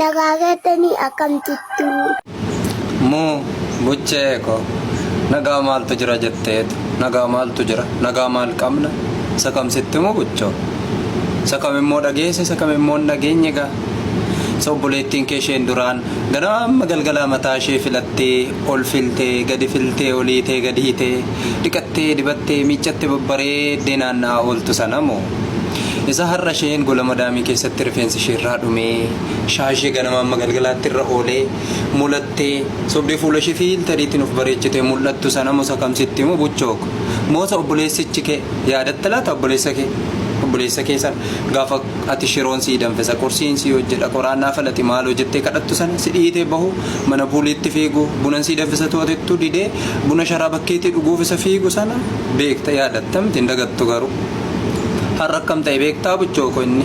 nagagatani akamtittu Mu bucheeko nagaa maaltu jira jetteetu nagaa maaltu jira nagaa maal qabna sakamsitti mu buchoo sakam immoo dhageesse sakam immoo dhageenye gaa sobboleettiin kee isheen duraan ganama galgala mataa ishee filattee ol filtee gadi filtee oliitee gadi hiitee dhiqattee dibattee miiccattee babbareeddee naanna'aa ooltu sanamoo isa har'a isheen gola madaamii keessatti rifeensi ishee irraa dhumee shaashii ganama galgalaatti irra oolee mulattee sobdee fuula ishee fiiltariitiin of bareechitee mul'attu sanamoo sakamsitti mu buchooko moosa obboleessichi kee yaadatta laata obboleessa keessan gaafa ati shiroon sii danfisa qorsiin sii hojjedha qoraannaa falati maaloo jettee kadhattu sana si dhiitee bahu mana puuliitti fiigu bunan sii danfisa to'atettu didee buna sharaa bakkeetti dhuguuf isa fiigu sana beekta yaadattamti hin dagattu garuu har'a akkam ta'e beektaa buchooko inni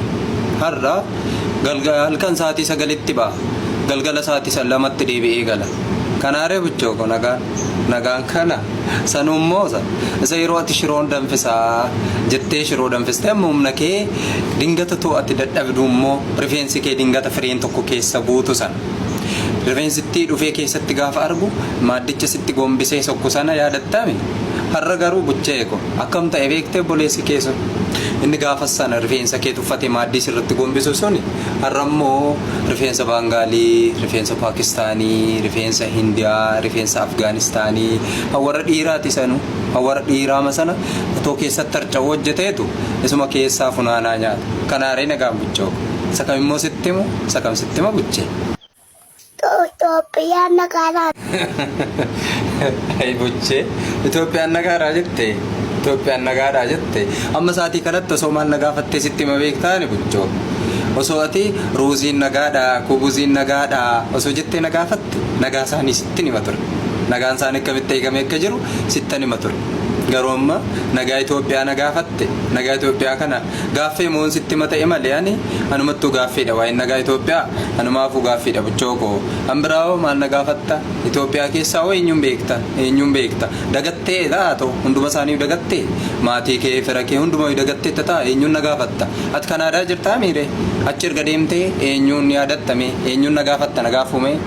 har'a halkan sa'aatii 9tti ba'a galgala sa'aatii 2tti deebi'ee gala kanaaree buchooko nagaan kana sanummosa isa yeroo ati shiroon danfisaa jettee shiroo danfistee amma humna kee dingata to'atti dadhabdu immoo rifeensi kee dingata fireen tokko keessa buutu sana rifeensitti dhufee keessatti gaafa argu maaddicha sitti gombisee sokku sana yaadattami har'a garuu bucheeko akkam ta'e beektee obboleessi kee sun inni gaafa sana rifeensa kee tuffatee maaddii sirratti gombisu suni har'a immoo rifeensa baangaalii rifeensa paakistaanii rifeensa hindiyaa rifeensa afgaanistaanii hawara dhiiraati sanu hawara dhiiraama sana otoo keessatti harca'u hojjeteetu isuma keessaa funaanaa nyaata kanaaree nagaan buchooko sakam immoo sittimu sakam sittima buchee Itoophiyaa nagaaraa ay buchee Itoophiyaan nagaaraa jettee Itoophiyaan nagaaraa jettee amma sa'aatii kanatti osoo maal nagaafattee sitti ma beektaani buchoo osoo ati ruuziin nagaadhaa kubuziin nagaadhaa osoo jettee nagaafatte nagaa isaanii sitti nima ture nagaan isaanii akkamitti eegamee akka jiru sitti nima ture garuu amma nagaa Itoophiyaa nagaafatte nagaa Itoophiyaa kana gaaffee moon sitti ma ta'e malee ani anumattuu gaaffiidha waa'ee nagaa Itoophiyaa anumaafuu gaaffiidha buchooko ambiraawoo maal nagaafatta Itoophiyaa keessaa hoo eenyuun beekta dagattee taatoo hunduma isaanii dagattee maatii kee fira kee hunduma dagattee tataa eenyuun nagaafatta ati kanaadaa jirtaa miire achi erga deemtee eenyuun yaadattame eenyuun nagaafatta nagaafume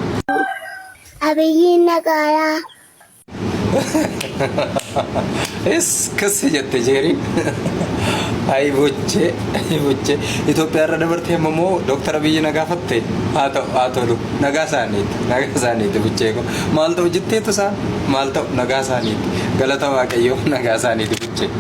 abiyyiin nagaaraa Kasi jette jeeriin ay buchee Itoophiyaa irra dabartee immoo Dr. Abiyyi nagaafatte haa tolu nagaa isaaniiti bucheeko maal ta'u jetteetu isaan maal ta'u nagaa isaaniiti galata waaqayyoo nagaa isaaniiti buchee